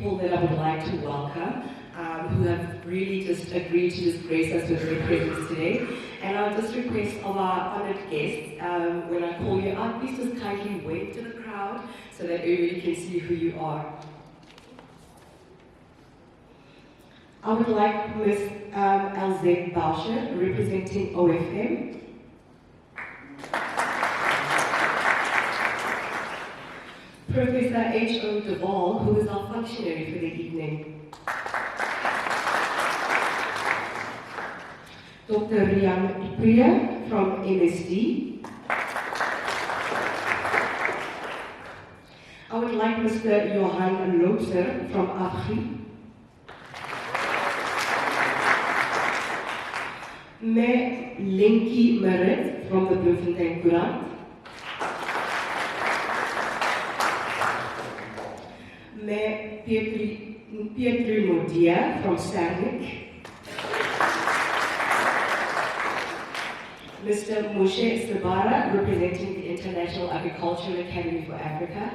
people that I would like to welcome, who have really just agreed to just grace us with their presence today. And I'll just request of our honored guests, when I call you out, please just kindly wave to the crowd so that everybody can see who you are. I would like Ms. LZ Bauscher, representing OFM. Professor H.O. Duvall, who is our functionary for the evening. Dr. Agri-pedia from MSD. I would like Mr. Johan Loopser from Agri. Me Linky Merit from the Bloemfontein Courant. Me Pietri Modia from Sarnik. Mr. Moshe Sabara, representing the International Agricultural Academy for Africa.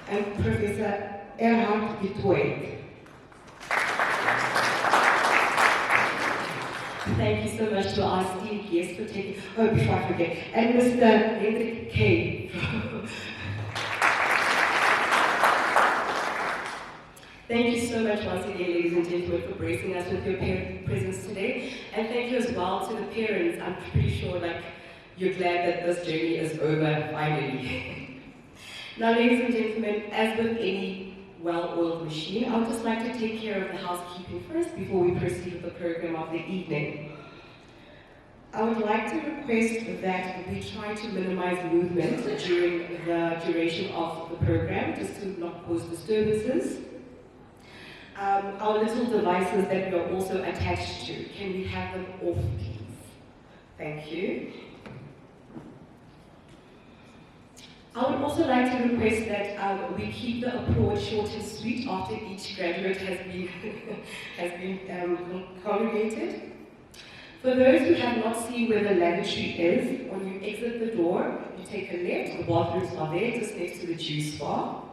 And Professor Erhard Gitoit. Thank you so much to our esteemed guests for taking, before I forget, and Mr. Hendrik K. Thank you so much once again, ladies and gentlemen, for gracing us with your presence today. And thank you as well to the parents. I'm pretty sure you're glad that this journey is over finally. Now, ladies and gentlemen, as with any well-oiled machine, I would just like to take care of the housekeeping first before we proceed with the program of the evening. I would like to request that we try to minimize movement during the duration of the program, just to not cause disturbances. Our little devices that we are also attached to, can we have them off, please? Thank you. I would also like to request that we keep the applaud short and sweet after each graduate has been congregated. For those who have not seen where the lavatory is, when you exit the door, you take a left, the bathrooms are there, just next to the juice bar.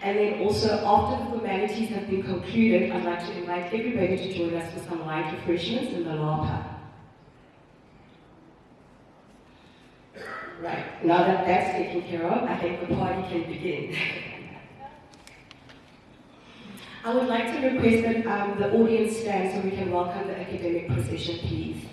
And then also, after the formalities have been concluded, I'd like to invite everybody to join us for some light refreshments in the lapa. Right, now that that's taken care of, I think the party can begin. I would like to request that the audience stand so we can welcome the academic procession, please.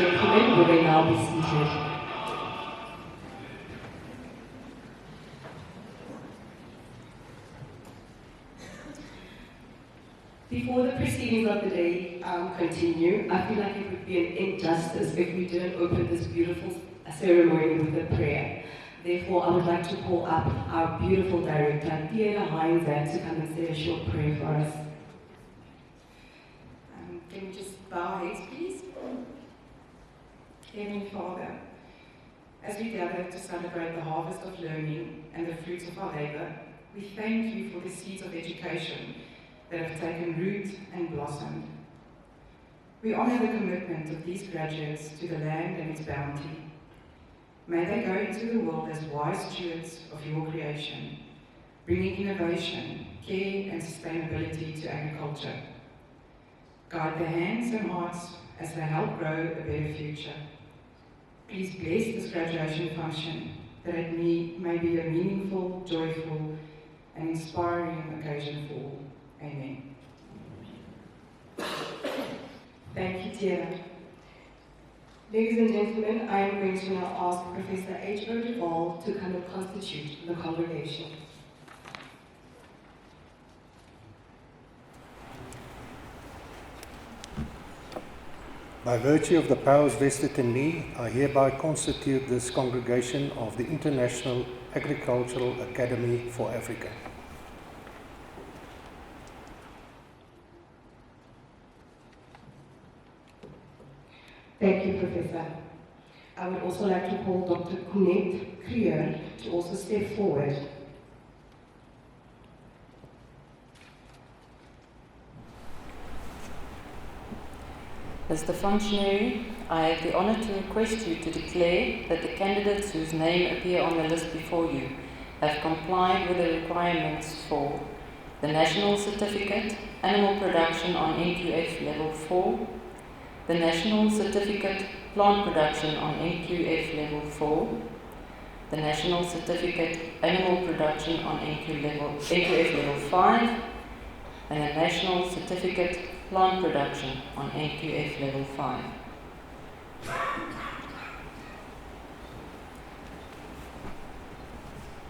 gentlemen, you may now be seated. Before the proceedings of the day continue, I feel like it would be an injustice if we didn't open this beautiful ceremony with a prayer. Therefore, I would like to call up our beautiful director, Diana Heinz, to come and say a short prayer for us. Can we just bow our heads, please? Heavenly Father, as we gather to celebrate the harvest of learning and the fruits of our labor, we thank you for the seeds of education that have taken root and blossomed. We honor the commitment of these graduates to the land and its bounty. May they go into the world as wise stewards of your creation, bringing innovation, care and sustainability to agriculture. Guide their hands and hearts as they help grow a better future. Please bless this graduation function, that it may be a meaningful, joyful and inspiring occasion for all. Amen. Thank you, Tiana. Ladies and gentlemen, I am going to now ask Professor H.O. Duval to come and constitute the congregation. By virtue of the powers vested in me, I hereby constitute this congregation of the International Agricultural Academy for Africa. Thank you, Professor. I would also like to call Dr. Kunet Krier to also step forward. As the functionary, I have the honour to request you to declare that the candidates whose name appear on the list before you have complied with the requirements for the National Certificate, Animal Production on NQF Level 4, the National Certificate, Plant Production on NQF Level 4, the National Certificate, Animal Production on NQF Level 5, and the National Certificate, Plant Production on NQF Level 5.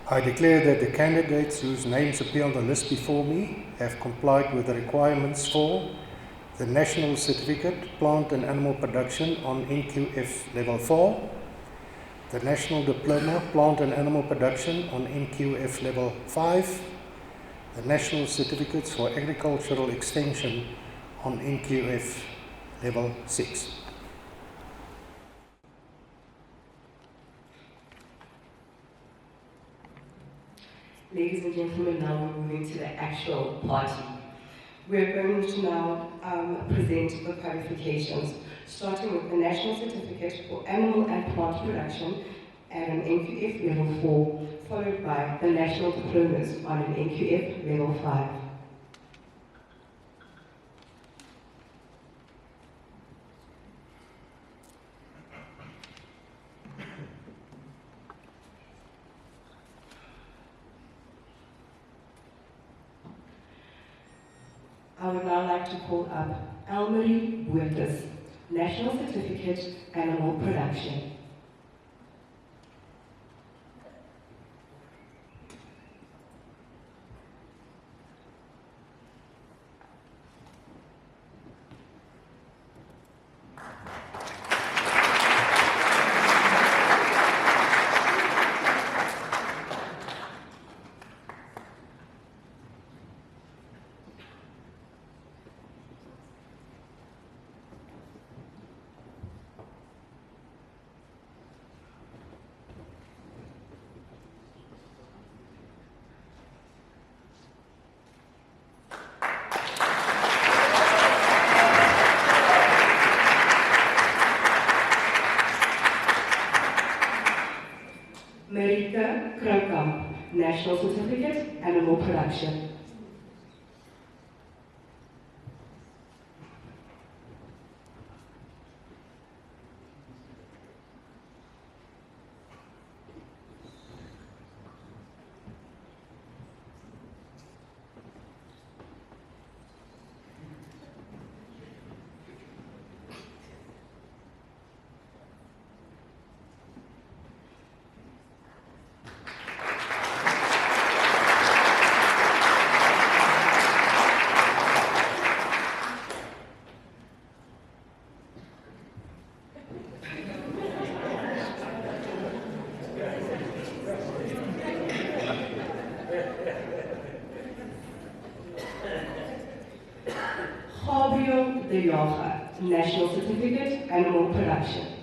I declare that the candidates whose names appear on the list before me have complied with the requirements for the National Certificate, Plant and Animal Production on NQF Level 4, the National Diploma, Plant and Animal Production on NQF Level 5, the National Certificates for Agricultural Extension on NQF Level 6. Ladies and gentlemen, now we're moving to the actual party. We're going to now present the qualifications, starting with the National Certificate for Animal and Plant Production at an NQF Level 4, followed by the National Diplomas on an NQF Level 5. I would now like to call up Elmarie Buertes, National Certificate, Animal Production. Marika Kruikamp, National Certificate, Animal Production. de Jager, National Certificate, Animal Production.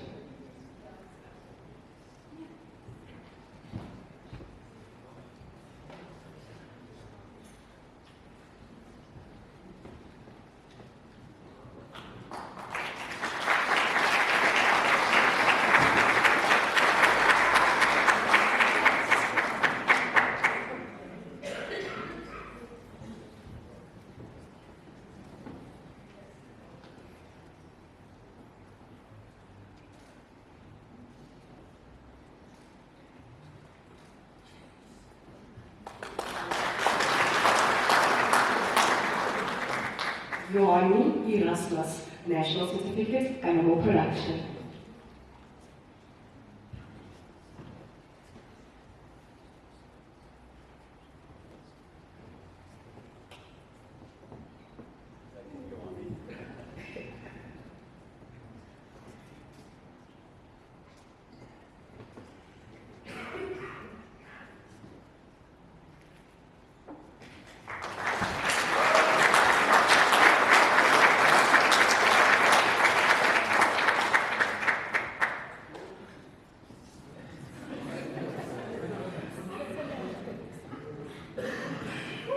Johanni Erasmus, National Certificate, Animal Production.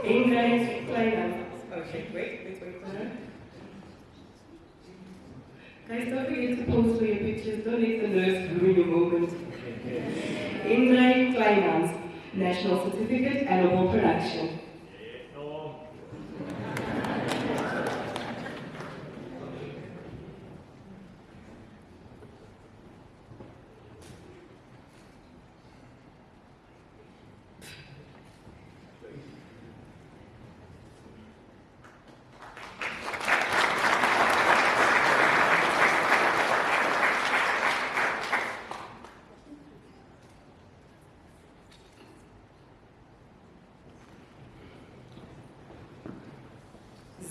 Ingrid Kleiner. Okay, let's wait for her. Guys, don't forget to pose for your pictures. Don't let the nurse ruin your moment. Ingrid Kleinans, National Certificate, Animal Production.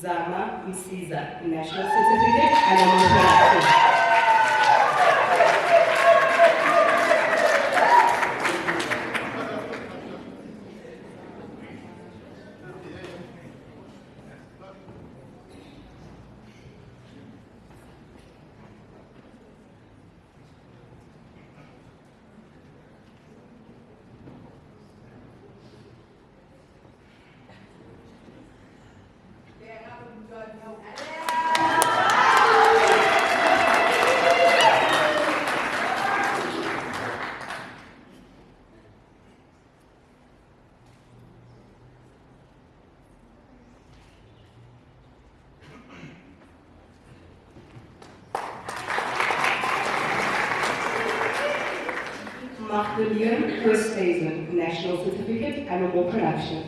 Zama Msiza, National Certificate, Animal Production. Magdalene Oosthuizen, National Certificate, Animal Production.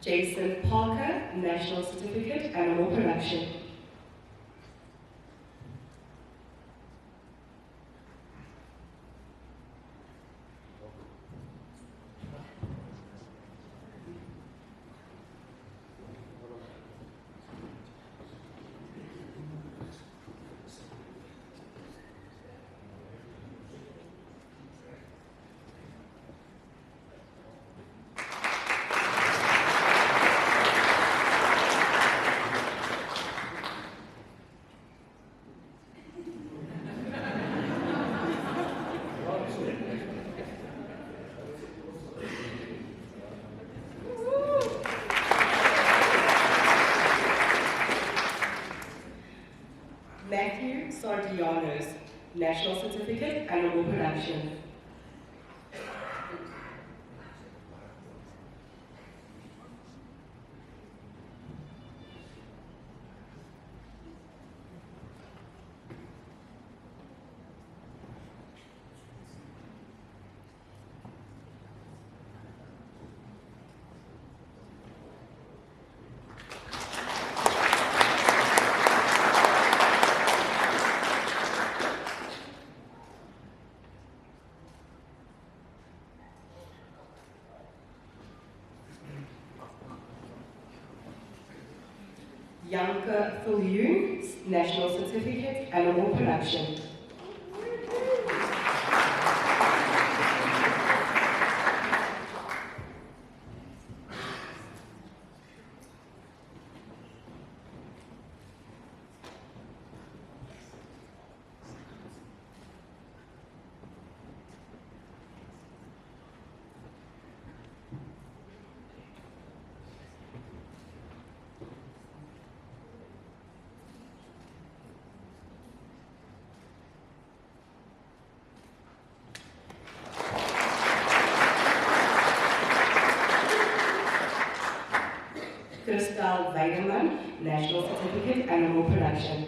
Jason Parker, National Certificate, Animal Production. Matthew Sardianos, National Certificate, Animal Production. Janke Viljoen, National Certificate, Animal Production. Christel Weideman, National Certificate, Animal Production.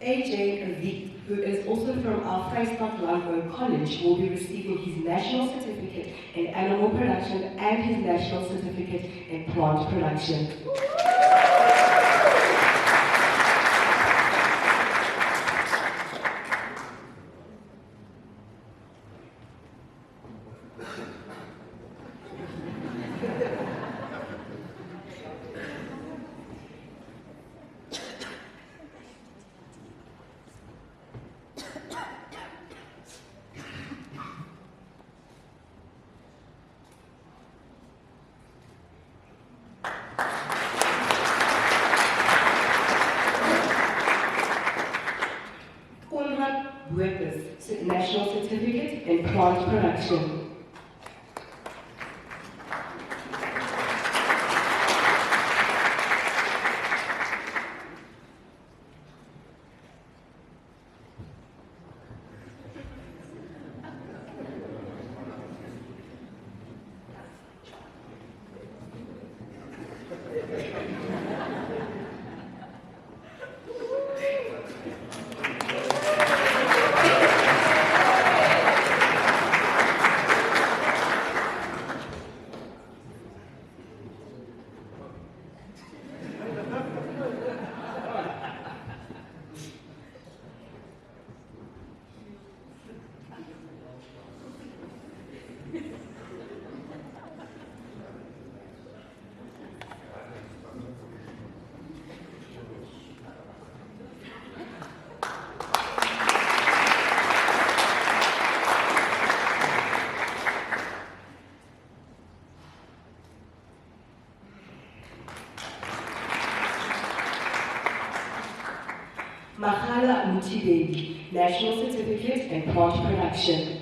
AJ Ravit, who is also from our Vrystaat Landbou College, will be receiving his National Certificate in Animal Production and his National Certificate in Plant Production. National Certificate in Plant Production. Mahala Mutibedi, National Certificate in Plant Production.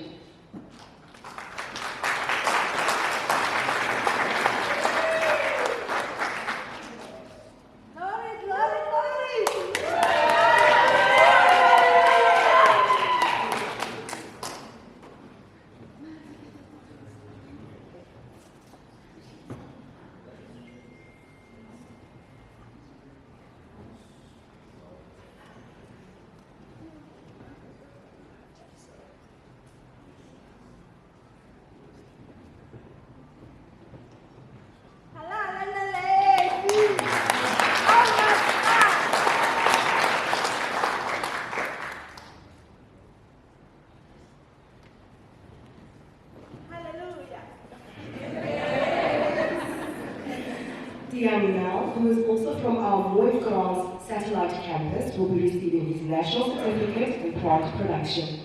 Dianel, who is also from our Mooikraals satellite campus, will be receiving his National Certificate in Plant Production.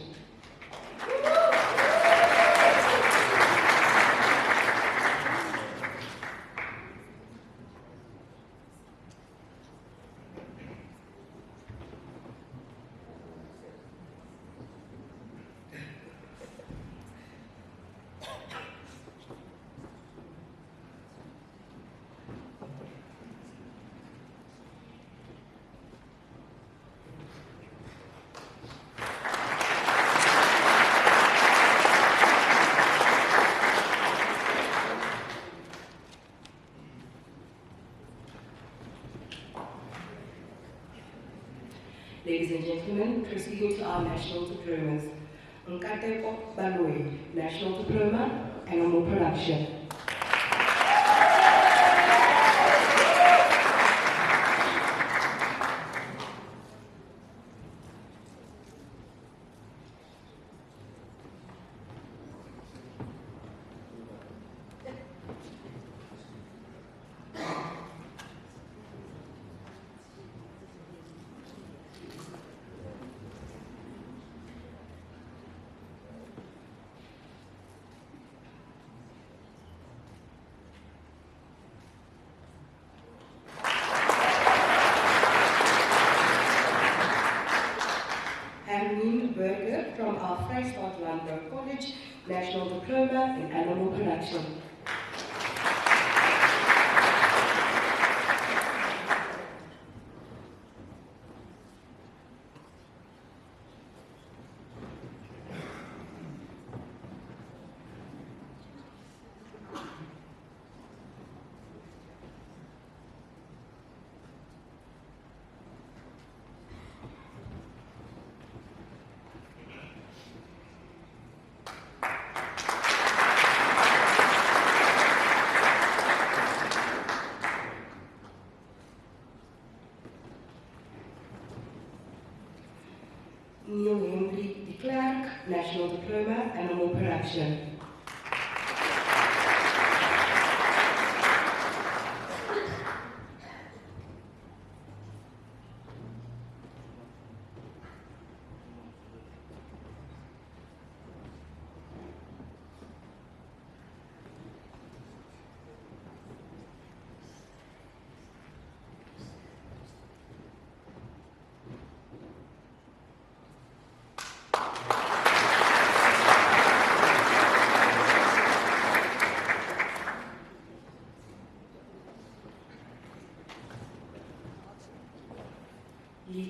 Ladies and gentlemen, proceeding to our national diplomas. Nkate Baloi, National Diploma, Animal Production. From our Vrystaat Landbou College, National Diploma in Animal Production. National Diploma, Animal Production.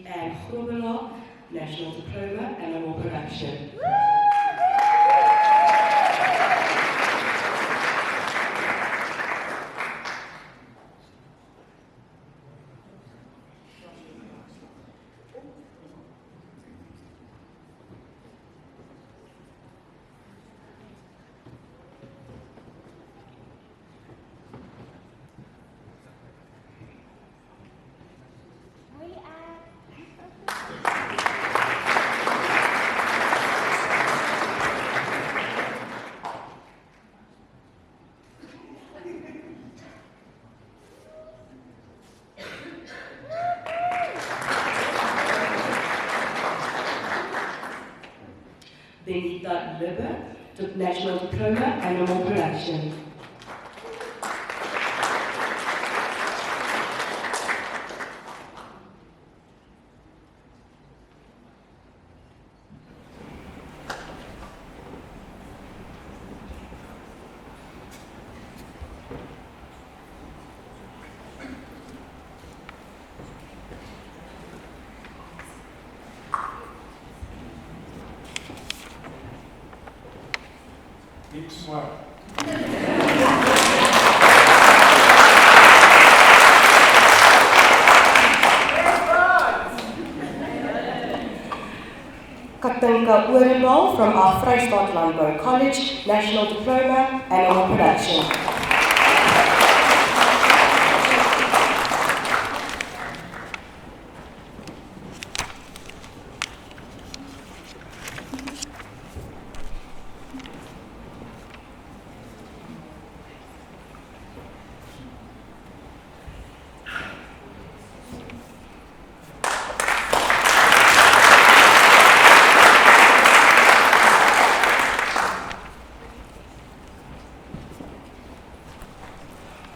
And Grobelaar, National Diploma, Animal Production. Benita Libber, National Diploma, Animal Production. Big smile. Katinka Orendaal from our Vrystaat Landbou College, National Diploma, Animal Production.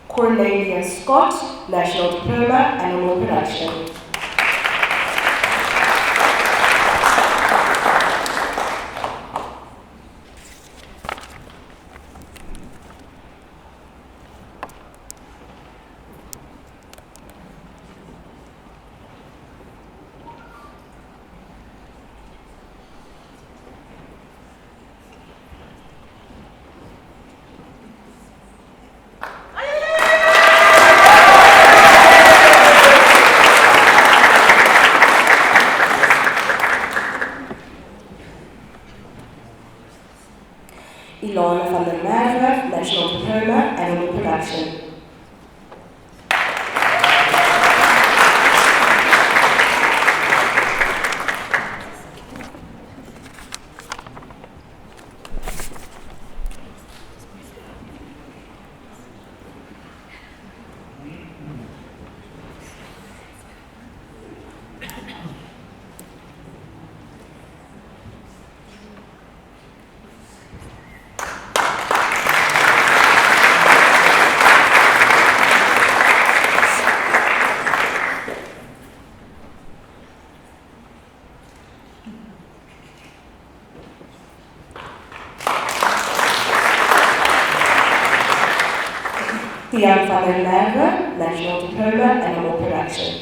Cornelia Scott, National Diploma, Animal Production. Tiaan van der Merwe, National Diploma, Animal Production.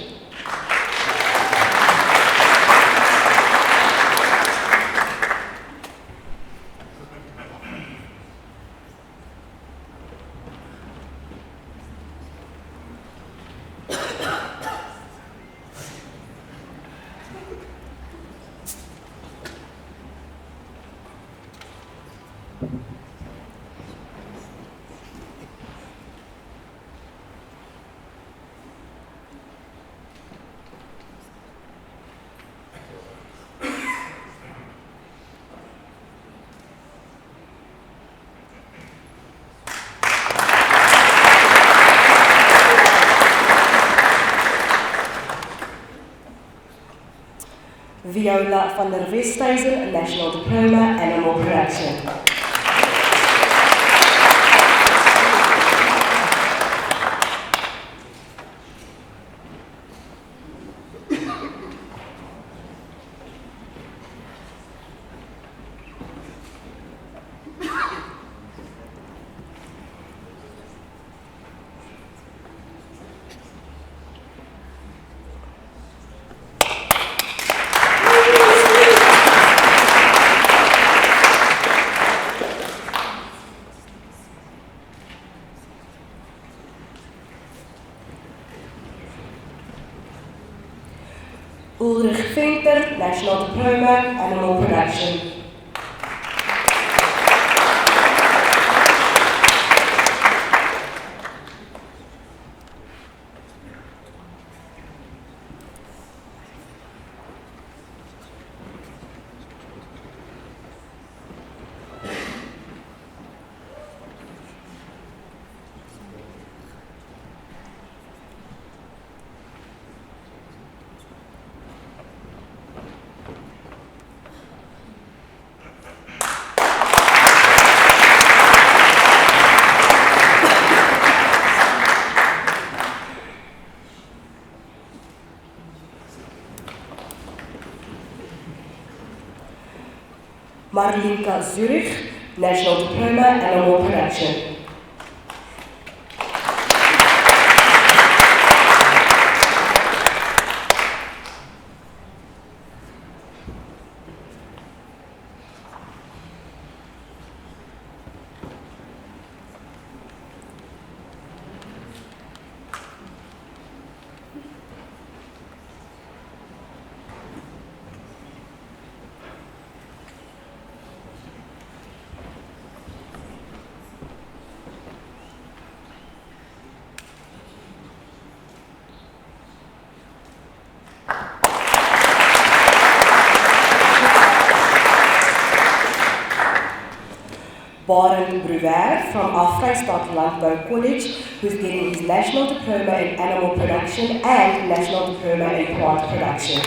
Viola van der Westhuizen, National Diploma, Animal Production. Ulrich Venter, National Diploma, Animal Production. Marlinka Zurich, National Diploma, Animal Production. Barend Brewer from our Vrystaat Landbou College, who's getting his National Diploma in Animal Production and National Diploma in Plant Production.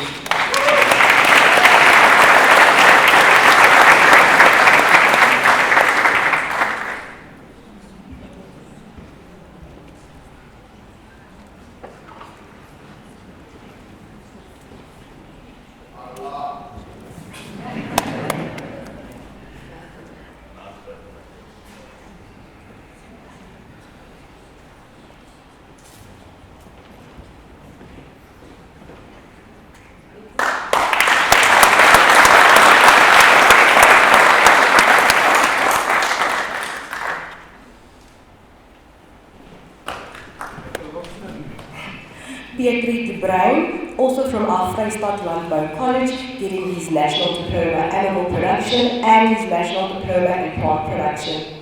Pietri de Bruin, also from our Vrystaat Landbou College, getting his National Diploma Animal Production and his National Diploma in Plant Production.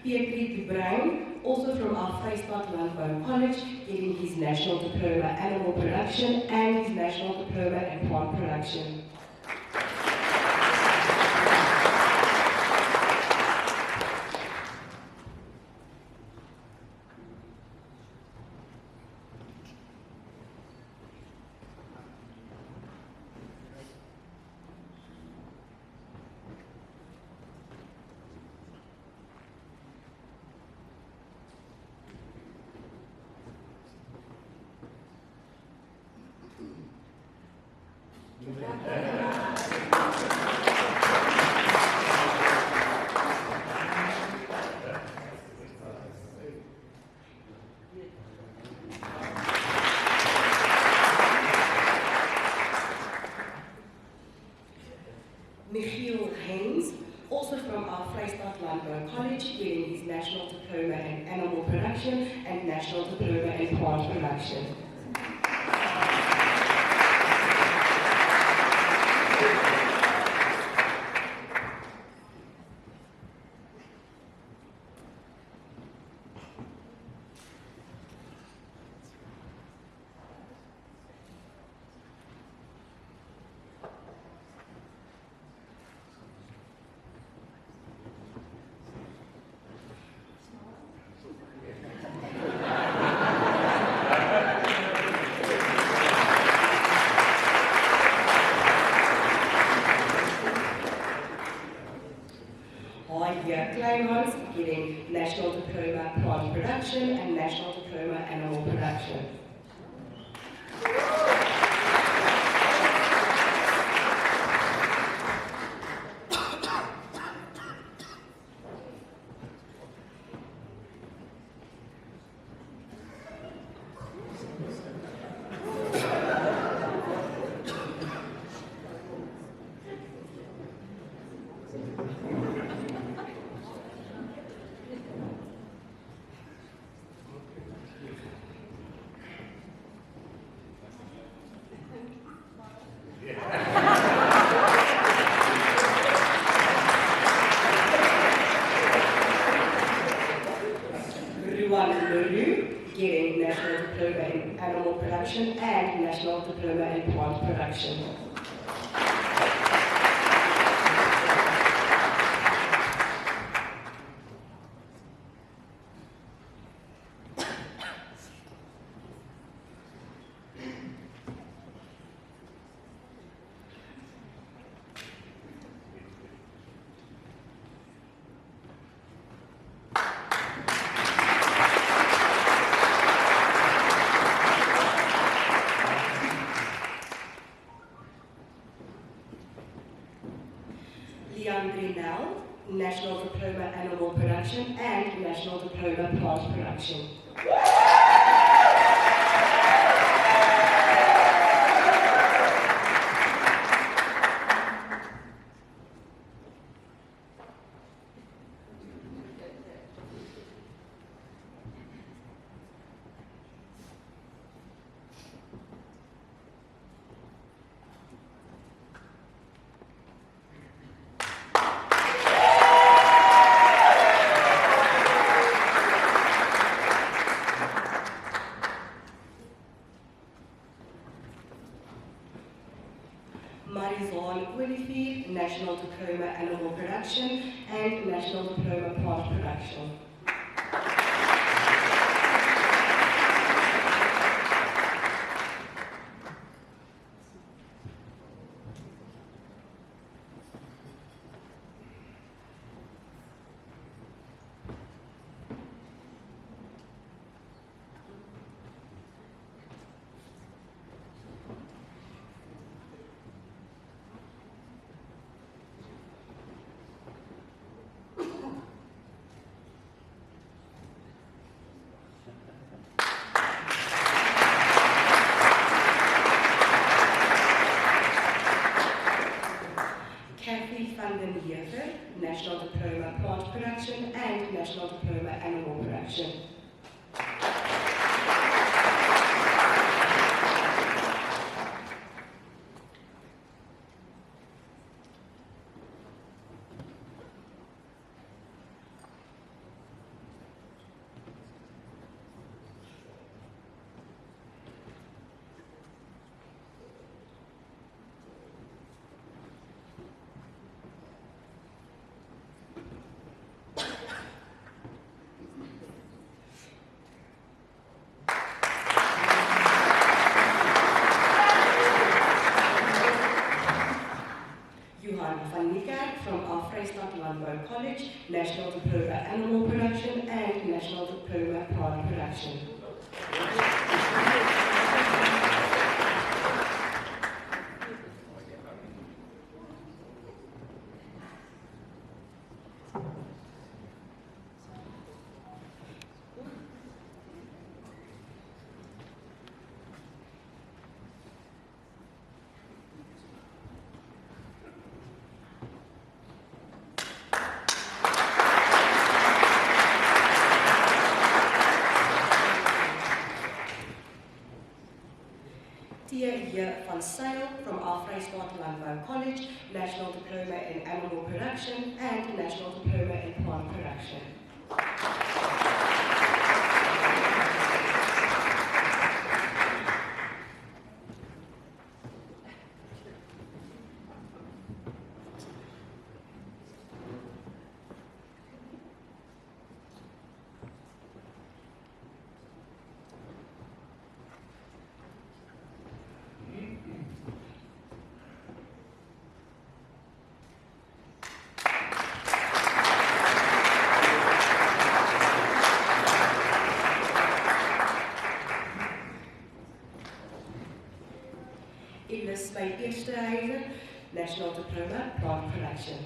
Pietri de Bruin, also from our Vrystaat Landbou College, getting his National Diploma Animal Production and his National Diploma in Plant Production. Also from our Vrystaat Landbou College, getting his National Diploma in Animal Production and National Diploma in Plant Production. Getting National Diploma Plant Production and National Diploma Animal Production. Getting National Diploma in Animal Production and National Diploma in Plant Production. National Diploma Animal Production and National Diploma Plant Production. National Diploma Animal Production and National Diploma Plant Production. National Diploma Plant Production and National Diploma Animal Production. From our Vrystaat Landbou College, National Diploma Animal Production and National Diploma Plant Production. Tia Heer van Sail from our Vrystaat Landbou College, National Diploma in Animal Production and National Diploma in Plant Production. Elis by Eerstehuizen, National Diploma, Plant Production.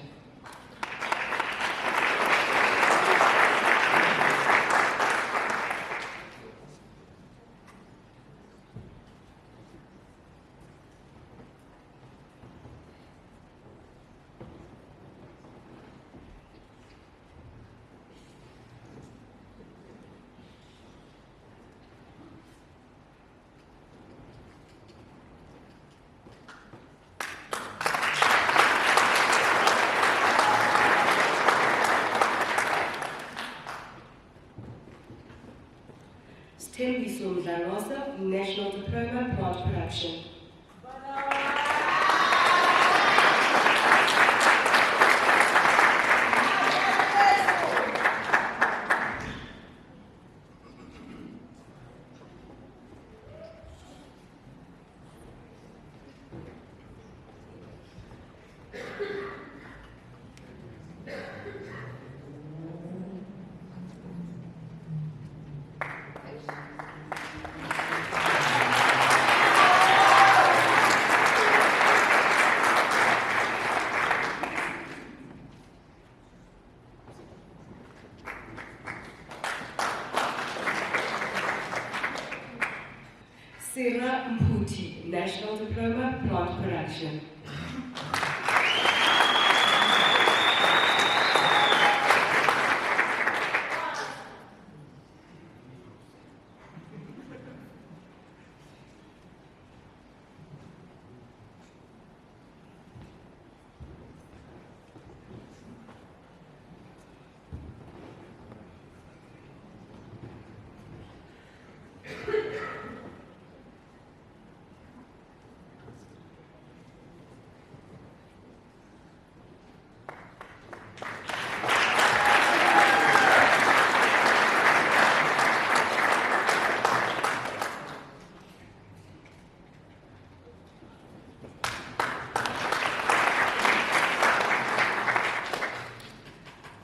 Tembiso Mdlanosa, National Diploma, Plant Production. Sarah Mputi, National Diploma, Plant Production.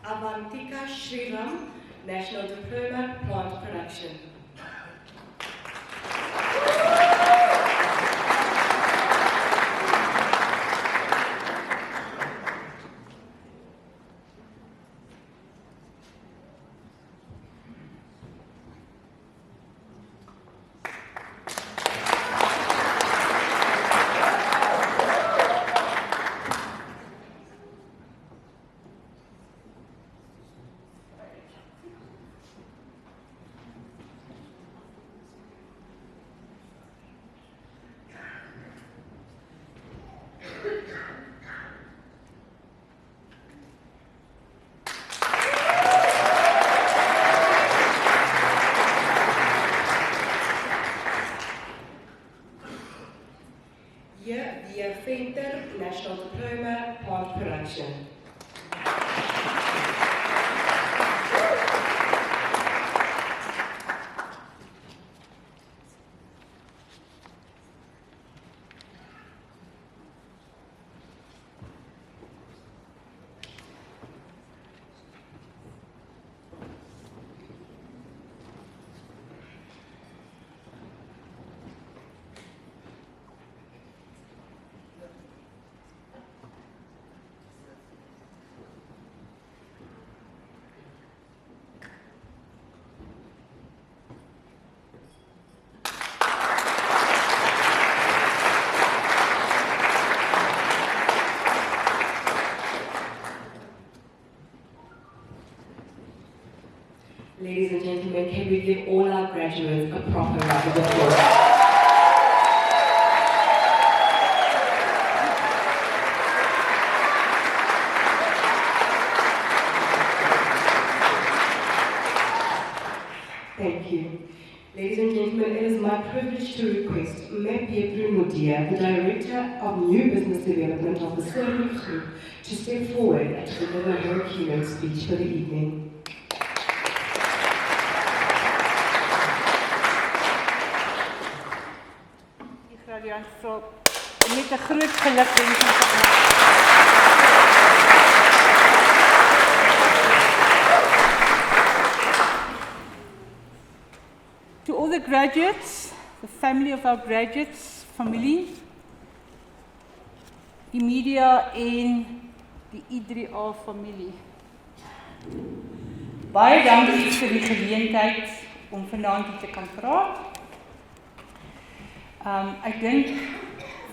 Avantika Sriram, National Diploma, Plant Production. Via Venter, National Diploma, Plant Production. Ladies and gentlemen, can we give all our graduates a proper round of applause? to request Mme Mudia, the Director of New Business Development of the Serving Group, to step forward and to deliver her keynote speech for the evening. Met 'n groot gelukwensing. To all the graduates, the family of our graduates, familie, die media en die Agri-pedia familie. Baie dankie vir die geleentheid om vanaand hier te kan praat. Ek dink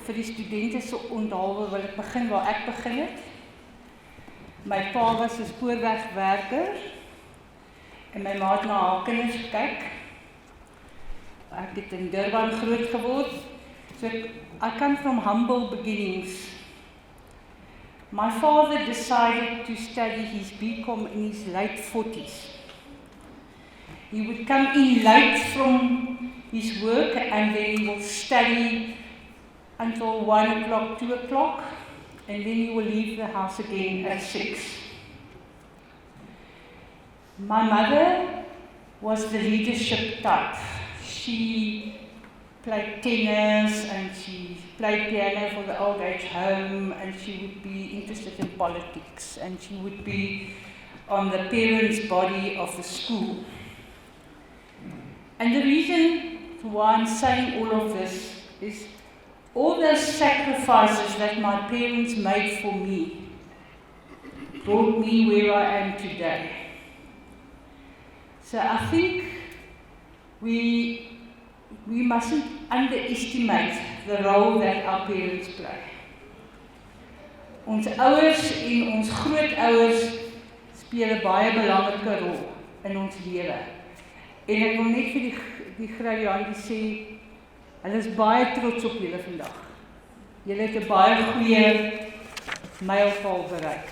vir die studente so onthaalwe wil ek begin waar ek begin het. My pa was 'n spoorwegwerker en my ma het na haar kinders gekyk. Ek het in Durban groot geword. So I come from humble beginnings. My father decided to study his BCom in his late 40s. He would come in late from his work and then he will study until 1 o'clock, 2 o'clock, and then he will leave the house again at 6. My mother was the leadership type. She played tennis and she played piano for the old age home, and she would be interested in politics, and she would be on the parents' body of the school. And the reason why I'm saying all of this is all those sacrifices that my parents made for me brought me where I am today. So I think we mustn't underestimate the role that our parents play. Ons ouers en ons grootouers speel 'n baie belangrike rol in ons lewe. En ek wil net vir die graduate sê, hulle is baie trots op julle vandag. Julle het 'n baie goeie mylpaal bereik.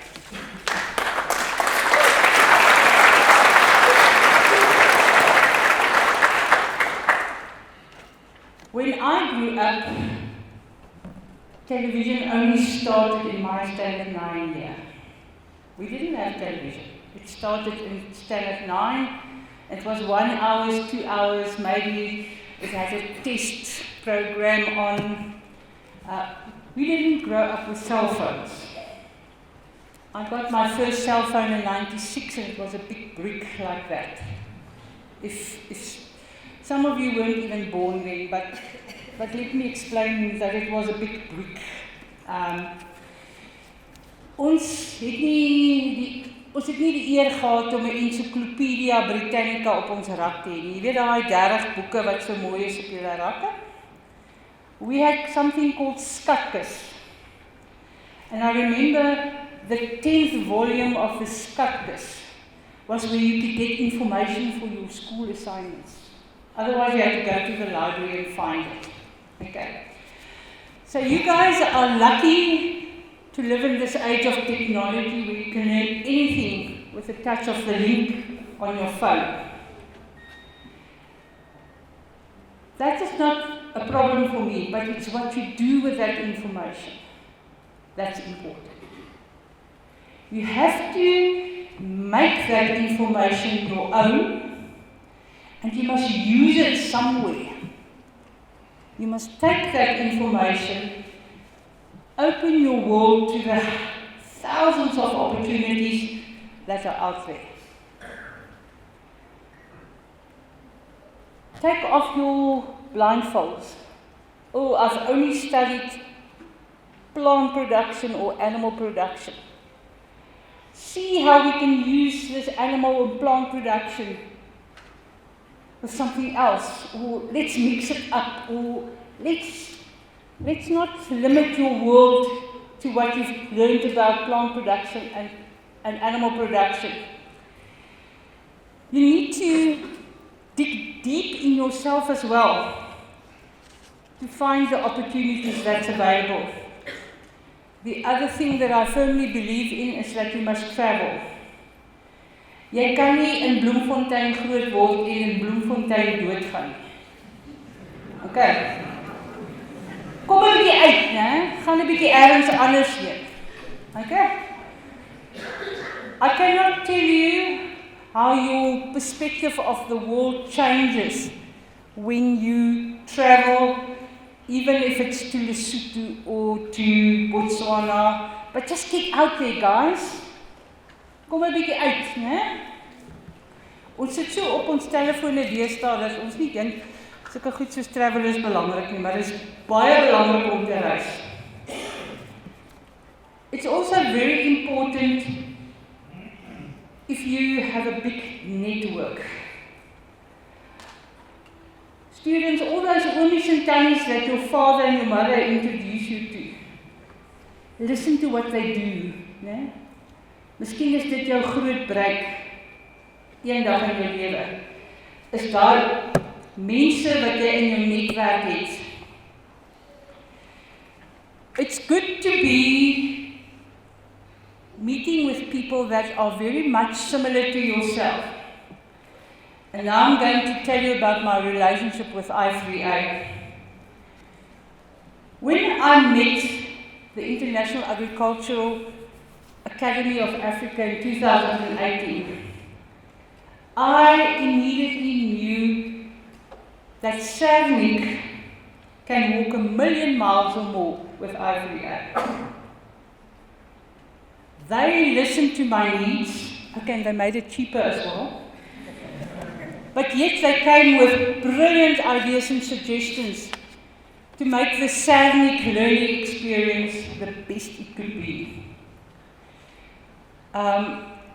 When I grew up, television only started in my standard 9 year. We didn't have television. It started in standard 9. It was 1 hour, 2 hours, maybe it had a test program on. We didn't grow up with cell phones. I got my first cell phone in 96 and it was a big brick like that. If some of you weren't even born then, but let me explain that it was a big brick. Ons het nie die eer gehad om 'n Agri-pedia Britannica op ons rak te hê nie. Jy weet daai 30 boeke wat so mooi is op julle rakke? We had something called skatkis. And I remember the 10th volume of the skatkis was where you could get information for your school assignments. Otherwise you had to go to the library and find it. Okay. So you guys are lucky to live in this age of technology where you can learn anything with a touch of the link on your phone. That is not a problem for me, but it's what you do with that information that's important. You have to make that information your own, and you must use it somewhere. You must take that information, open your world to the thousands of opportunities that are out there. Take off your blindfolds. Oh, I've only studied plant production or animal production. See how we can use this animal and plant production with something else, or let's mix it up, or let's not limit your world to what you've learned about plant production and animal production. You need to dig deep in yourself as well to find the opportunities that's available. The other thing that I firmly believe in is that you must travel. Jy kan nie in Bloemfontein groot word en in Bloemfontein doodgaan. Okay. Kom 'n bietjie uit, né? Gaan 'n bietjie ergens anders heen. Okay? I cannot tell you how your perspective of the world changes when you travel, even if it's to Lesotho or to Botswana. But just get out there, guys. Kom 'n bietjie uit, né? Ons sit so op ons telefone deesdae dat ons nie dink sulke goed soos travel is belangrik nie, maar dit is baie belangrik om te reis. It's also very important if you have a big network. Students, all those oomies and tannies that your father and your mother introduce you to, listen to what they do, né? Miskien is dit jou groot bereik eendag in jou lewe. Is daar mense wat jy in jou netwerk het? It's good to be meeting with people that are very much similar to yourself. And now I'm going to tell you about my relationship with I3A. When I met the International Agricultural Academy of Africa in 2018, I immediately knew that Cernic can walk 1,000,000 miles or more with I3A. They listened to my needs. Okay, and they made it cheaper as well. But yet they came with brilliant ideas and suggestions to make the Cernic learning experience the best it could be.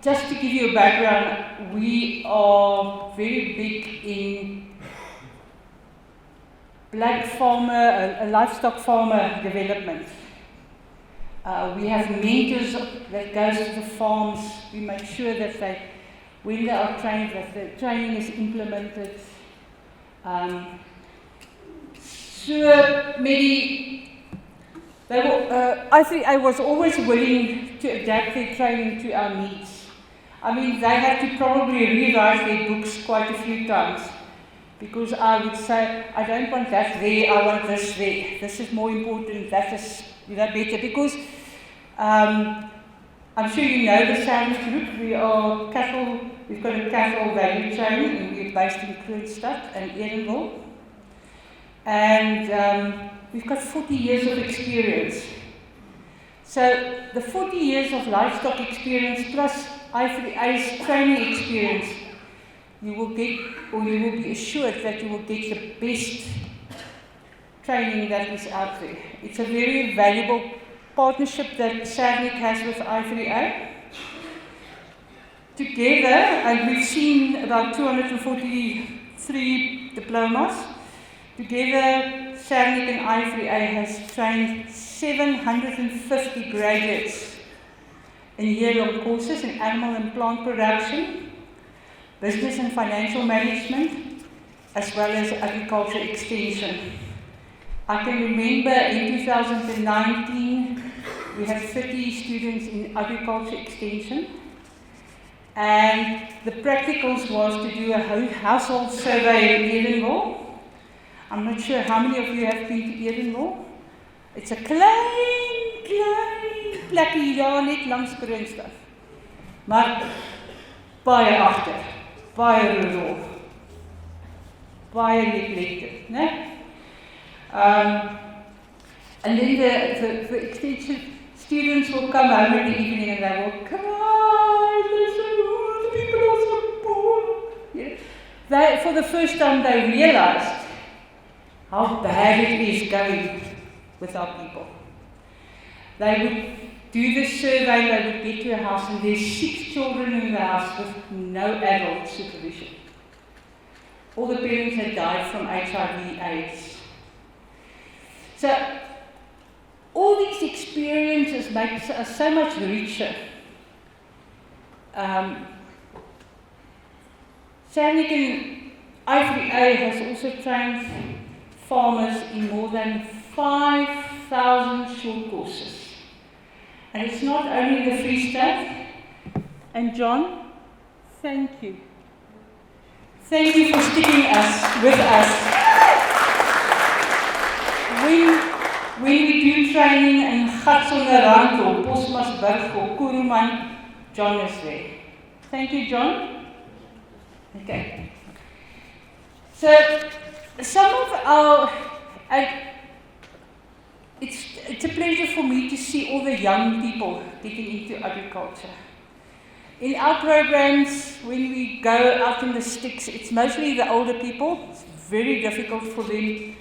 Just to give you a background, we are very big in black farmer, livestock farmer development. We have mentors that goes to the farms. We make sure that when they are trained, that the training is implemented. I was always willing to adapt their training to our needs. I mean, they had to probably rewrite their books quite a few times, because I would say, I don't want that there, I want this there. This is more important, that is better, because I'm sure you know the Cernic group. We've got a cattle value chain, and we're based in Kroonstad and Edenville. And we've got 40 years of experience. So the 40 years of livestock experience plus I3A's training experience, you will be assured that you will get the best training that is out there. It's a very valuable partnership that Cernic has with I3A. Together, and we've seen about 243 diplomas. Together, Cernic and I3A has trained 750 graduates in year-long courses in animal and plant production, business and financial management, as well as agriculture extension. I can remember in 2019, we had 30 students in agriculture extension, and the practicals was to do a household survey in Edenville. I'm not sure how many of you have been to Edenville. It's a klein plekkie daar net langs Kroonstad. Maar baie agter, baie rural, baie neglected, né? And then the extension students will come home in the evening and they will cry, they say, oh, the people are so poor. Yeah. For the first time they realized how bad it is going with our people. They would do the survey, they would get to a house, and there's 6 children in the house with no adult supervision. All the parents had died from HIV/AIDS. So, all these experiences make us so much richer. Cernic and I3A has also trained farmers in more than 5,000 short courses. And it's not only the Free State. And John, thank you. Thank you for sticking with us. when we do training in Gatsonderrand or Bosmasburg or Kuruman, John is there. Thank you, John. Okay. So, some of our, it's a pleasure for me to see all the young people getting into agriculture. In our programs, when we go out in the sticks, it's mostly the older people. It's very difficult for them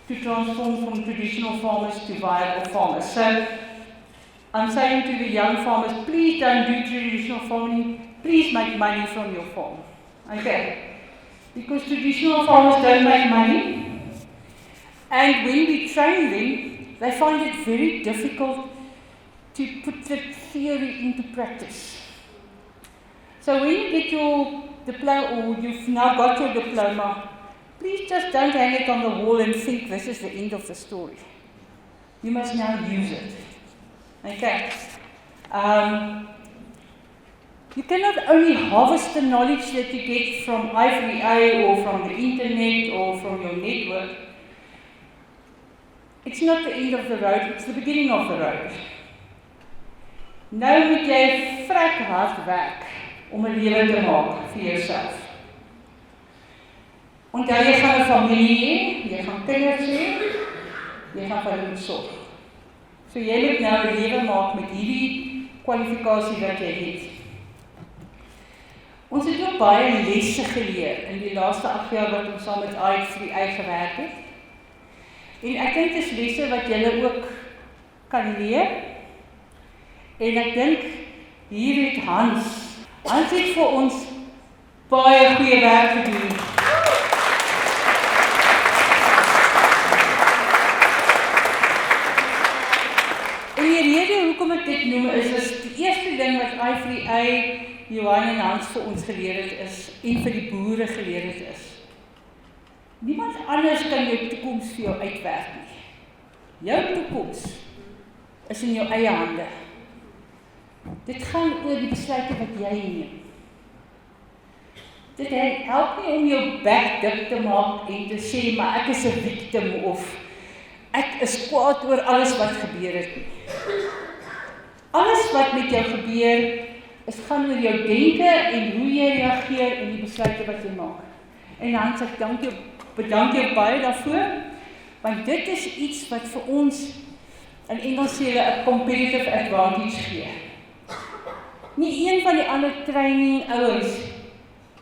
to transform from traditional farmers to viable farmers. So, I'm saying to the young farmers, please don't do traditional farming, please make money from your farm. Okay? Because traditional farmers don't make money, and when we train them, they find it very difficult to put the theory into practice. So when you get your diploma, or you've now got your diploma, please just don't hang it on the wall and think this is the end of the story. You must now use it. Okay? You cannot only harvest the knowledge that you get from Agri-pedia or from the internet or from your network. It's not the end of the road, it's the beginning of the road. Nou moet jy vrek hard werk om 'n lewe te maak vir jouself. Onthou jy gaan 'n familie hê, jy gaan kinders hê, jy gaan vir hulle moet sorg. So jy moet nou 'n lewe maak met hierdie kwalifikasie wat jy het. Ons het ook baie lesse geleer in die laaste 8 jaar wat ons saam met Agri-pedia gewerk het. En ek dink dit is lesse wat julle ook kan leer. En ek dink hier het Hans het vir ons baie goeie werk gedoen. En die rede hoekom ek dit noem is die eerste ding wat Agri-pedia, Johan en Hans vir ons geleer het is, en vir die boere geleer het is. Niemand anders kan jou toekoms vir jou uitwerk nie. Jou toekoms is in jou eie hande. Dit gaan oor die besluite wat jy neem. Dit help nie om jou bek dik te maak en te sê, maar ek is 'n victim of ek is kwaad oor alles wat gebeur het nie. Alles wat met jou gebeur, is gaan oor jou denke en hoe jy reageer en die besluite wat jy maak. En Hans, ek bedank jou baie daarvoor, want dit is iets wat vir ons in Engels sê 'n competitive advantage gee. Nie een van die ander training ouens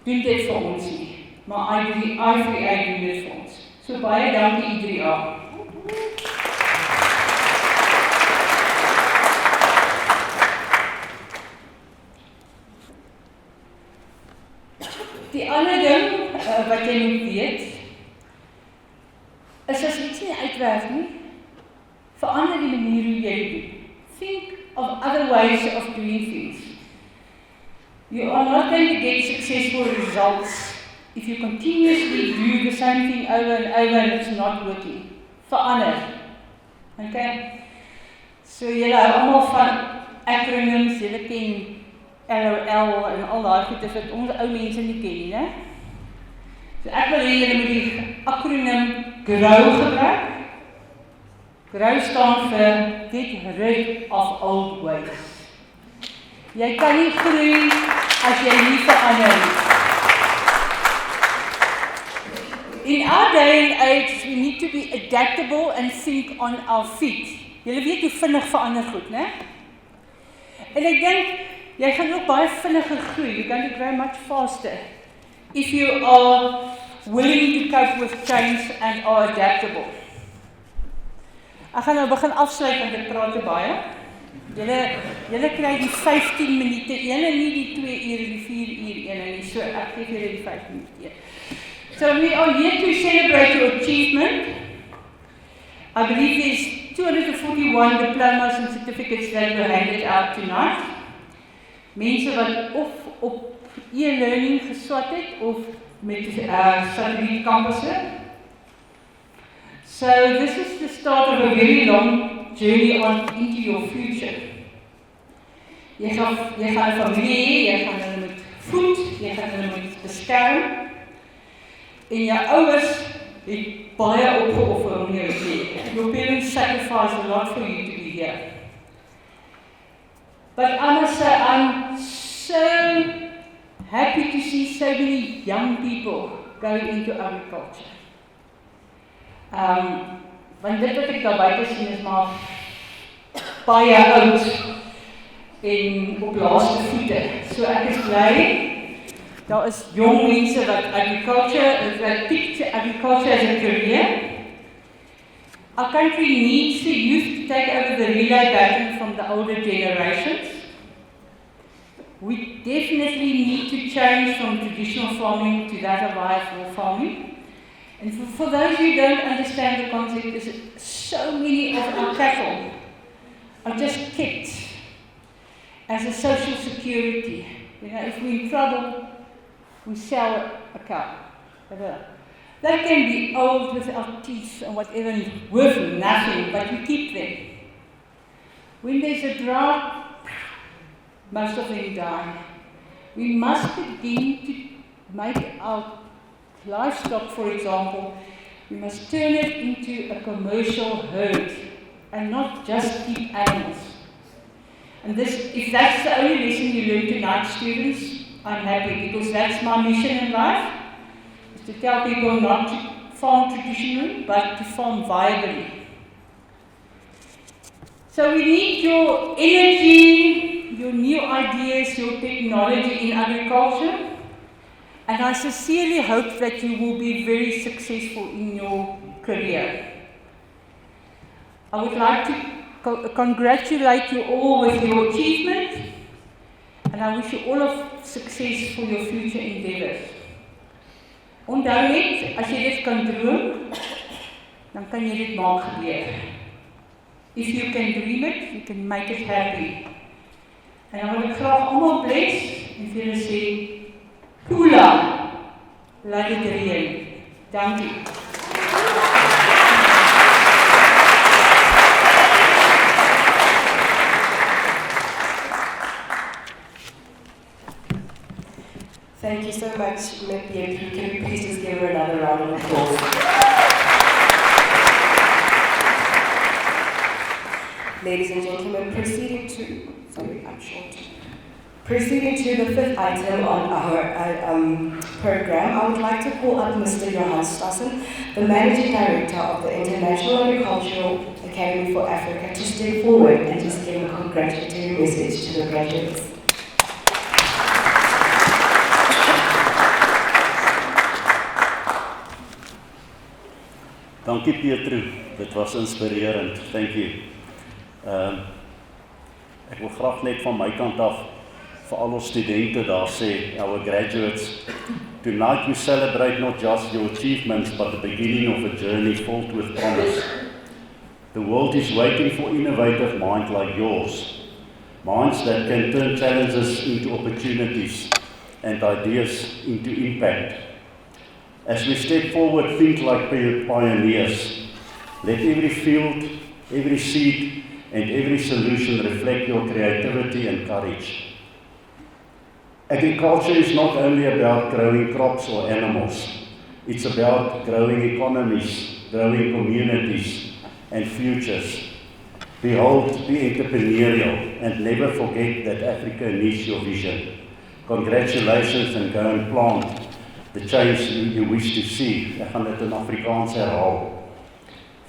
doen dit vir ons nie, maar Agri-pedia doen dit vir ons. So baie dankie Agri-pedia. Die ander ding wat jy moet weet, is as iets nie uitwerk nie, verander die manier hoe jy dit doen. Think of other ways of doing things. You are not going to get successful results if you continuously do the same thing over and over and it's not working. Verander. Okay? So julle hou almal van acronyms, julle ken LOL en al daai goeie wat ons ou mense nie ken nie, né? So ek wil hê julle moet die akroniem GROW gebruik. GROW staan vir Get Rid of Old Ways. Jy kan nie groei as jy nie verander nie. In our day and age, we need to be adaptable and think on our feet. Julle weet hoe vinnig verander goed, né? En ek dink jy gaan ook baie vinniger groei. You're going to grow much faster if you are willing to cope with change and are adaptable. Ek gaan nou begin afsluit want ek praat te baie. Julle kry die 15 minute een en nie die 2 uur en die 4 uur een en so ek gee julle die 5 minute. So we are here to celebrate your achievement. I believe there's 241 diplomas and certificates that were handed out tonight. Mense wat of op e-learning geswat het of met satellietkampusse. So this is the start of a very long journey on into your future. Jy gaan 'n familie hê, jy gaan hulle met voed, jy gaan hulle met beskerm. En jou ouers het baie opgeoffer om jou te hê. your parents sacrificed a lot for you to be here. But I must say, I'm so happy to see so many young people going into agriculture. Want dit wat ek daar buite sien is maar baie oud en op laaste voete. So ek is bly, daar is jong mense wat pick agriculture as a career. Our country needs the youth to take over the relay baton from the older generations. We definitely need to change from traditional farming to that of IFL farming. And for those who don't understand the concept, is so many of our cattle are just kept as a social security. You know, if we're in trouble, we sell a cow. They can be old without teeth and whatever, worth nothing, but we keep them. When there's a drought, most of them die. We must begin to make our livestock, for example, we must turn it into a commercial herd and not just keep animals. And if that's the only lesson you learn tonight, students, I'm happy, because that's my mission in life, is to tell people not to farm traditionally, but to farm viably. So we need your energy, your new ideas, your technology in agriculture. And I sincerely hope that you will be very successful in your career. I would like to congratulate you all with your achievement, and I wish you all of success for your future endeavors. Onthou net, as jy dit kan droom, dan kan jy dit maak gebeur. If you can dream it, you can make it happen. En dan wil ek graag almal bless en vir julle sê, Kula, laat dit reën. Dankie. Thank you so much, Ms. Pietri. Can we please just give her another round of applause? Ladies and gentlemen, proceeding to the fifth item on our program, I would like to call up Mr. Johan Stassen, the Managing Director of the International Agricultural Academy for Africa, to step forward and just give a congratulatory message to the graduates. Dankie Pietro, dit was inspirerend, thank you. Ek wil graag net van my kant af vir al ons studente daar sê, our graduates, tonight we celebrate not just your achievements, but the beginning of a journey filled with promise. The world is waiting for innovative minds like yours, minds that can turn challenges into opportunities and ideas into impact. As we step forward, think like pioneers. Let every field, every seed, and every solution reflect your creativity and courage. Agriculture is not only about growing crops or animals. It's about growing economies, growing communities, and futures. Behold, be entrepreneurial, and never forget that Africa needs your vision. Congratulations, and go and plant the change you wish to see. Ek gaan dit in Afrikaans herhaal.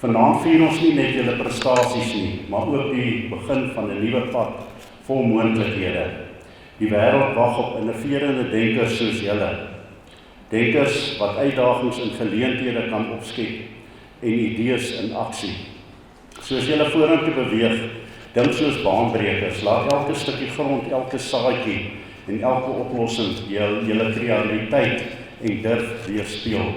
Vanaand vier ons nie net julle prestasies nie, maar ook die begin van 'n nuwe pad vol moontlikhede. Die wêreld wag op innoverende denkers soos julle. Denkers wat uitdagings en geleenthede kan opskep en idees in aksie. Soos julle vorentoe beweeg, dink soos baanbrekers, laat elke stukkie grond, elke saadjie en elke oplossing julle kreatiwiteit en durf weerspieël.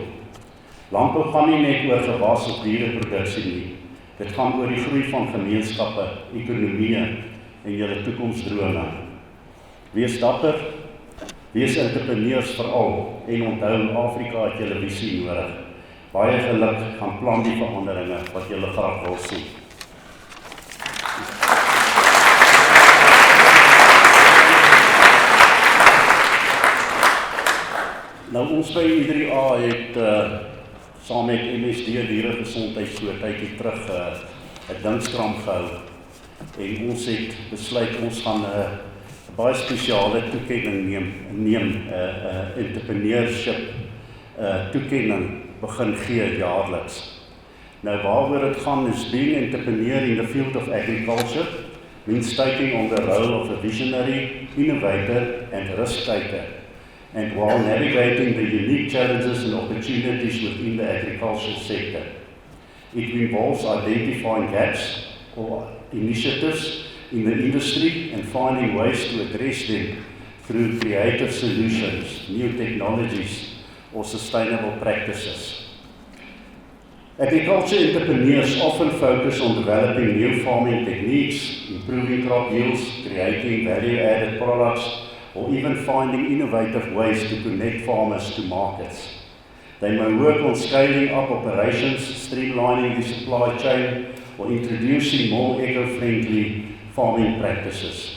Landbou gaan nie net oor gewas of diereproduksie nie. Dit gaan oor die groei van gemeenskappe, ekonomieë en julle toekomsdrome. Wees dapper, wees entrepreneurs veral en onthou Afrika het julle visie nodig. Baie geluk, gaan plan die veranderinge wat julle graag wil sien. Nou ons by Agri-pedia het saam met MSD Dieregesondheid so 'n tydjie terug 'n dinkskram gehou. En ons het besluit ons gaan 'n baie spesiale toekenning neem entrepreneurship toekenning begin gee jaarliks. Nou waaroor dit gaan is being an entrepreneur in the field of agriculture means taking on the role of a visionary, innovator and risk taker, and while navigating the unique challenges and opportunities within the agricultural sector. It involves identifying gaps or initiatives in the industry and finding ways to address them through creative solutions, new technologies, or sustainable practices. Agriculture entrepreneurs often focus on developing new farming techniques, improving crop yields, creating value-added products, or even finding innovative ways to connect farmers to markets. They may work on scaling up operations, streamlining the supply chain, or introducing more eco-friendly farming practices.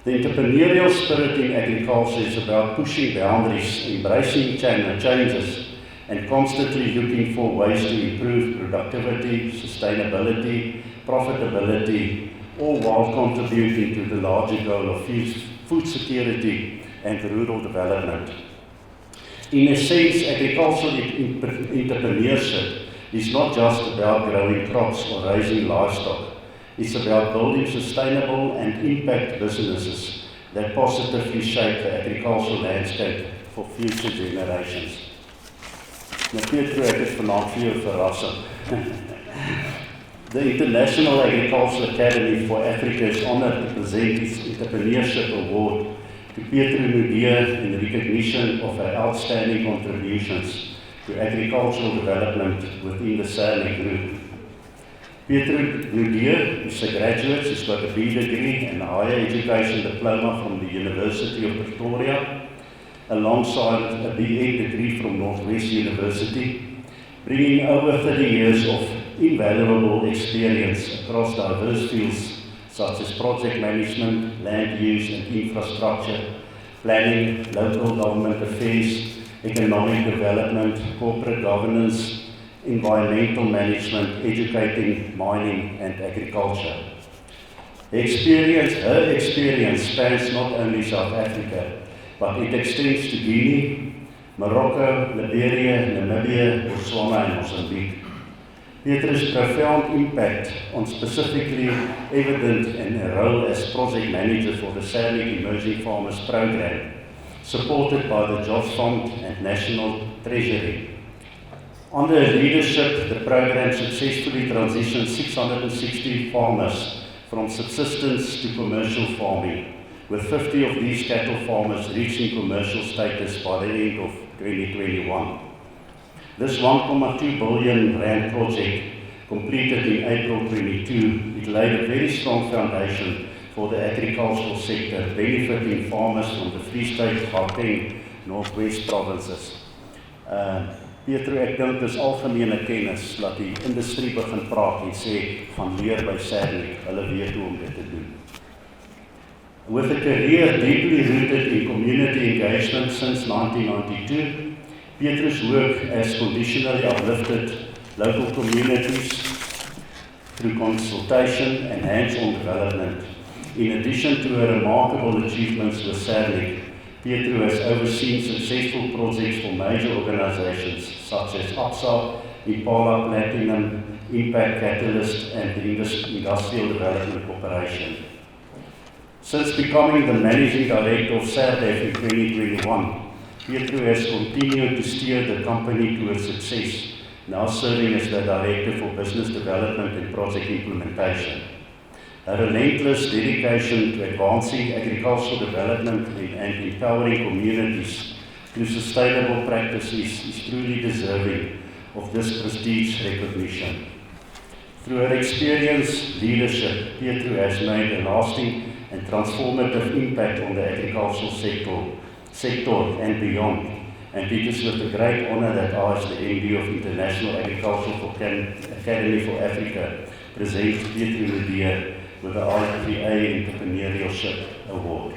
The entrepreneurial spirit in agriculture is about pushing boundaries, embracing changes, and constantly looking for ways to improve productivity, sustainability, profitability, all while contributing to the larger goal of food security and rural development. In a sense, agricultural entrepreneurship is not just about growing crops or raising livestock. It's about building sustainable and impact businesses that positively shape the agricultural landscape for future generations. Nou Pietro, ek het vanaand vir jou verrassing. The International Agricultural Academy for Africa is honored to present its Entrepreneurship Award to Pietro in recognition of her outstanding contributions to agricultural development within the SANEC group. Pietro is a graduate. She's got a B degree and a higher education diploma from the University of Pretoria, alongside a BA degree from Northwest University, bringing over 30 years of invaluable experience across diverse fields such as project management, land use and infrastructure, planning, local government affairs, economic development, corporate governance, environmental management, educating, mining and agriculture. Her experience spans not only South Africa, but it extends to Guinea, Morocco, Liberia, Namibia, Botswana and Mozambique. Pietro's profound impact on specifically evident in her role as project manager for the SANEC Emerging Farmers Program, supported by the Jobs Fund and National Treasury. Under her leadership, the program successfully transitioned 660 farmers from subsistence to commercial farming, with 50 of these cattle farmers reaching commercial status by the end of 2021. This 1.2 billion rand project, completed in April 22, it laid a very strong foundation for the agricultural sector, benefiting farmers from the Free State, Gauteng, Northwest provinces. Pietro, ek dink dis algemene kennis dat die industrie begin praat en sê van leer by SANEC, hulle weet hoe om dit te doen. With a career deeply rooted in community engagement since 1992, Pietro's work has conditionally uplifted local communities through consultation and hands-on development. In addition to her remarkable achievements with SANEC, Pietro has overseen successful projects for major organizations such as APSA, Impala Platinum, Impact Catalyst, and the Industrial Development Corporation. Since becoming the Managing Director of SARDEF in 2021, Pietro has continued to steer the company towards success, now serving as the Director for Business Development and Project Implementation. Her relentless dedication to advancing agricultural development and empowering communities through sustainable practices is truly deserving of this prestigious recognition. Through her experience, leadership, Pietro has made a lasting and transformative impact on the agricultural sector and beyond. And it is with a great honor that I, as the MD of International Agricultural Academy for Africa, present Pietro with the Agri-pedia Entrepreneurship Award.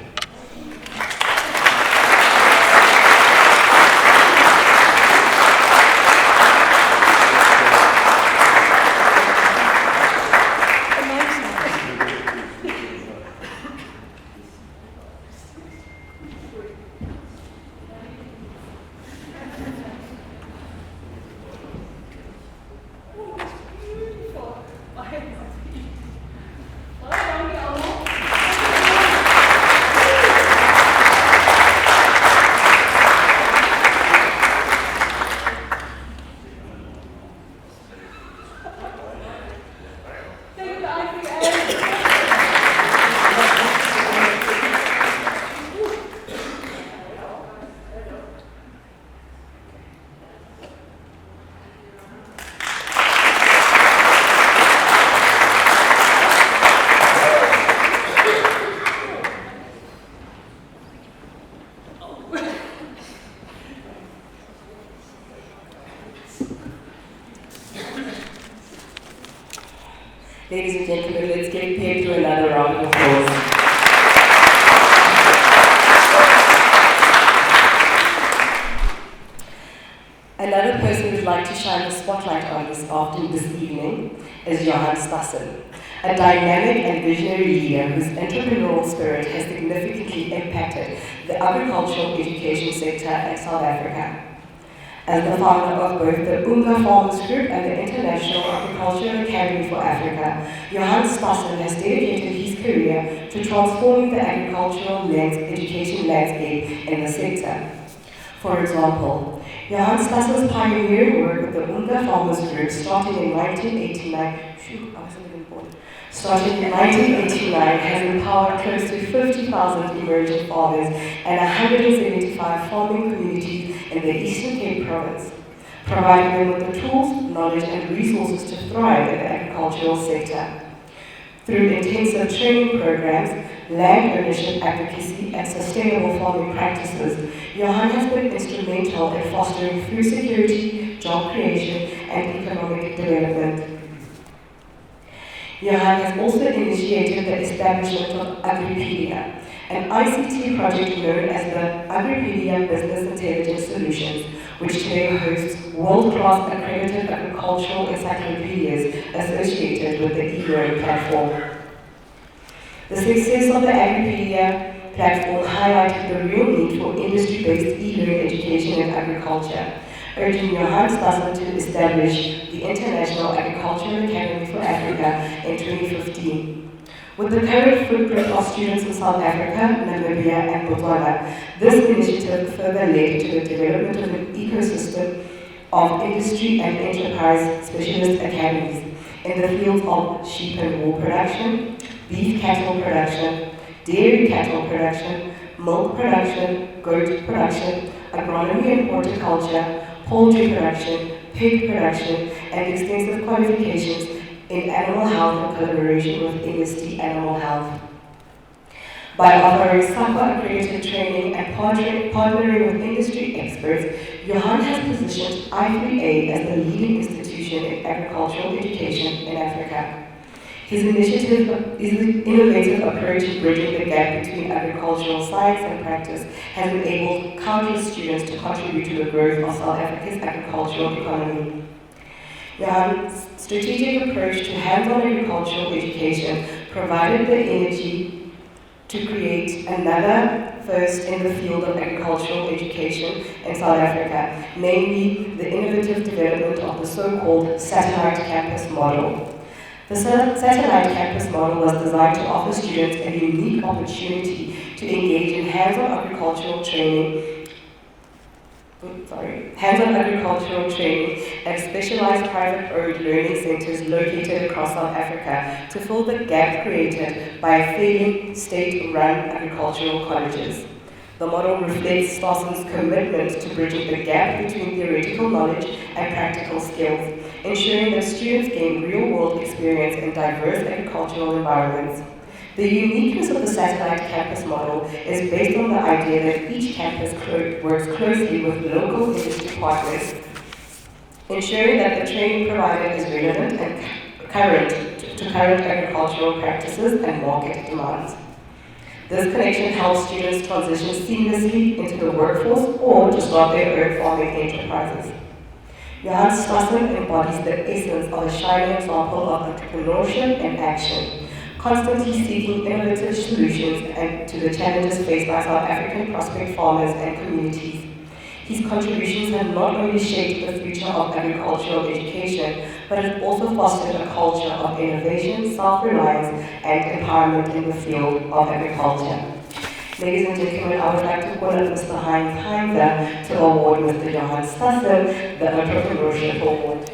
Ladies and gentlemen, let's get paid to another round of applause. Another person we'd like to shine the spotlight on this evening is Johan Stassen, a dynamic and visionary leader whose entrepreneurial spirit has significantly impacted the agricultural education sector in South Africa. As the founder of both the Unga Farmers Group and the International Agricultural Academy for Africa, Johan Stassen has dedicated his career to transforming the agricultural education landscape in the sector. For example, Johan Stassen's pioneering work with the Unga Farmers Group starting in 1989 has empowered close to 50,000 emerging farmers and 175 farming communities in the Eastern Cape province, providing them with the tools, knowledge and resources to thrive in the agricultural sector. Through intensive training programs, land ownership advocacy and sustainable farming practices, Johan has been instrumental in fostering food security, job creation and economic development. Johan has also initiated the establishment of Agri-pedia, an ICT project known as the Agri-pedia Business Intelligence Solutions, which today hosts world-class accredited agricultural encyclopedias associated with the e-learning platform. The success of the Agri-pedia platform highlighted the real need for industry-based e-learning education in agriculture, urging Johan Stassen to establish the International Agricultural Academy for Africa in 2015. With the current footprint of students in South Africa, Namibia and Botswana, this initiative further led to the development of an ecosystem of industry and enterprise specialist academies in the fields of sheep and wool production, beef cattle production, dairy cattle production, milk production, goat production, agronomy and horticulture, poultry production, pig production, and extensive qualifications in animal health in collaboration with industry animal health. By offering SACA-accredited training and partnering with industry experts, Johan has positioned I3A as the leading institution in agricultural education in Africa. His innovative approach in bridging the gap between agricultural science and practice has enabled countless students to contribute to the growth of South Africa's agricultural economy. Johan's strategic approach to hands-on agricultural education provided the energy to create another first in the field of agricultural education in South Africa, namely the innovative development of the so-called satellite campus model. The satellite campus model was designed to offer students a unique opportunity to engage in hands-on agricultural training at specialized private-owned learning centers located across South Africa to fill the gap created by failing state-run agricultural colleges. The model reflects Stassen's commitment to bridging the gap between theoretical knowledge and practical skills, ensuring that students gain real-world experience in diverse agricultural environments. The uniqueness of the satellite campus model is based on the idea that each campus works closely with local industry partners, ensuring that the training provided is relevant and current to current agricultural practices and market demands. This connection helps students transition seamlessly into the workforce or to start their own farming enterprises. Johan Stassen embodies the essence of a shining example of entrepreneurship in action, constantly seeking innovative solutions to the challenges faced by South African prospect farmers and communities. His contributions have not only shaped the future of agricultural education, but have also fostered a culture of innovation, self-reliance, and empowerment in the field of agriculture. Ladies and gentlemen, I would like to call on Mr. Heinz Heinzer to award Mr. Johan Stassen the Entrepreneurship Award.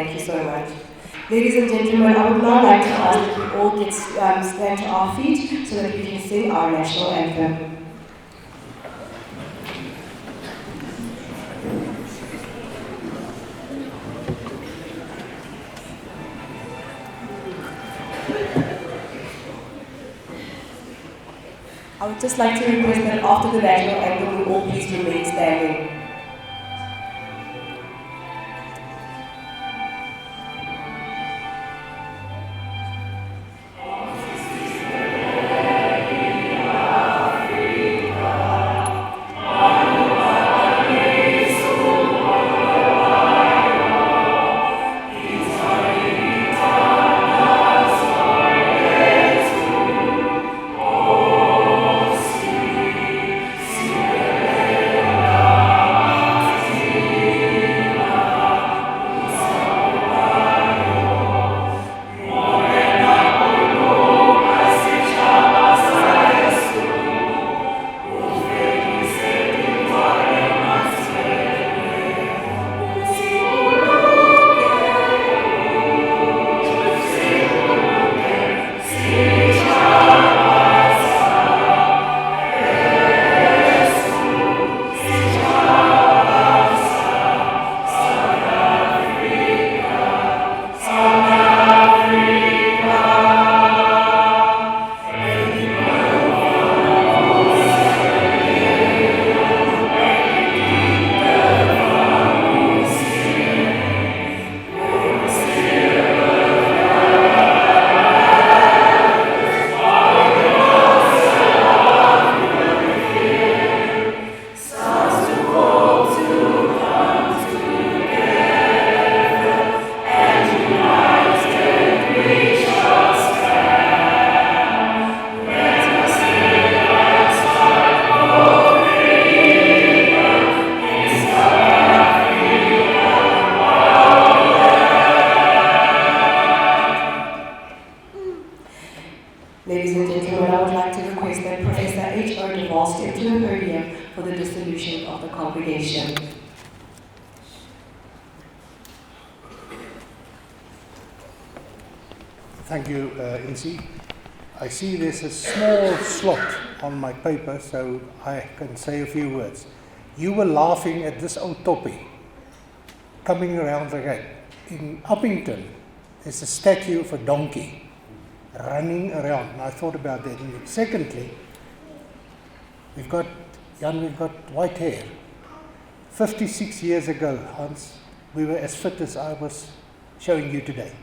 Thank you so much. Ladies and gentlemen, I would now like to ask that we all get stand to our feet so that we can sing our national anthem. I would just like to request that after the national anthem, we all please remain standing. Ladies and gentlemen, I would like to request that Professor H.O. DeVos step to the podium for the dissolution of the congregation. Thank you, Incy. I see there's a small slot on my paper, so I can say a few words. You were laughing at this old toppy coming around the gate. In Uppington, there's a statue of a donkey running around, and I thought about that. And secondly, we've got white hair. 56 years ago, Hans, we were as fit as I was showing you today.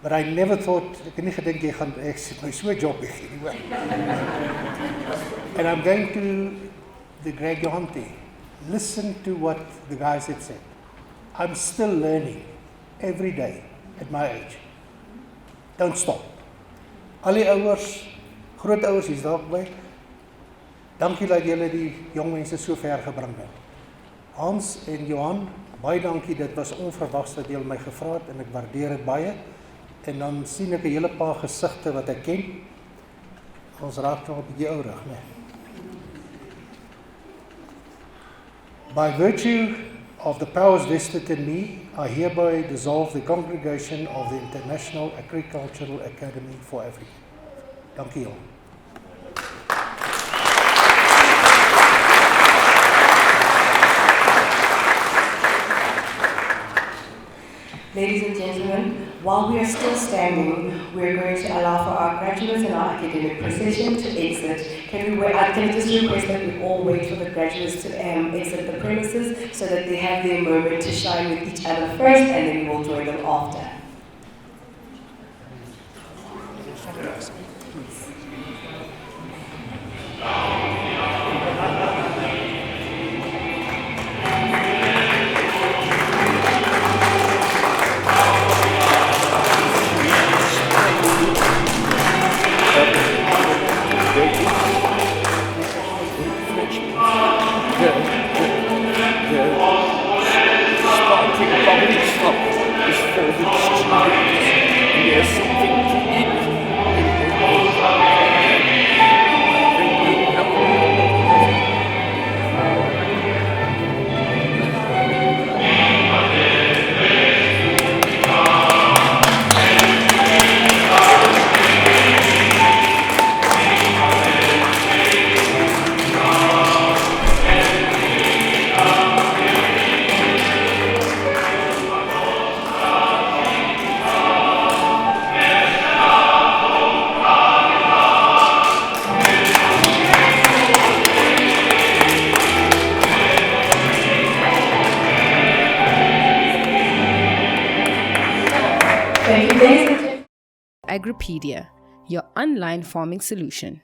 But I never thought, ek het nie gedink jy gaan my so job gee nie. And I'm going to the Greg-Johanti. Listen to what the guys had said. I'm still learning every day at my age. Don't stop. Al die ouers, grootouers is dalk by. Dankie dat julle die jong mense so ver gebring het. Hans en Johan, baie dankie, dit was onverwags dat julle my gevra het en ek waardeer dit baie. En dan sien ek 'n hele paar gesigte wat ek ken. Ons raak nog 'n bietjie ouer, né? By virtue of the powers vested in me, I hereby dissolve the congregation of the International Agricultural Academy for Africa. Dankie julle. Ladies and gentlemen, while we are still standing, we are going to allow for our graduates and our academic procession to exit. Can I just request that we all wait for the graduates to exit the premises so that they have their moment to shine with each other first, and then we will join them after. Thank you, ladies and gentlemen. Agri-pedia, your online farming solution.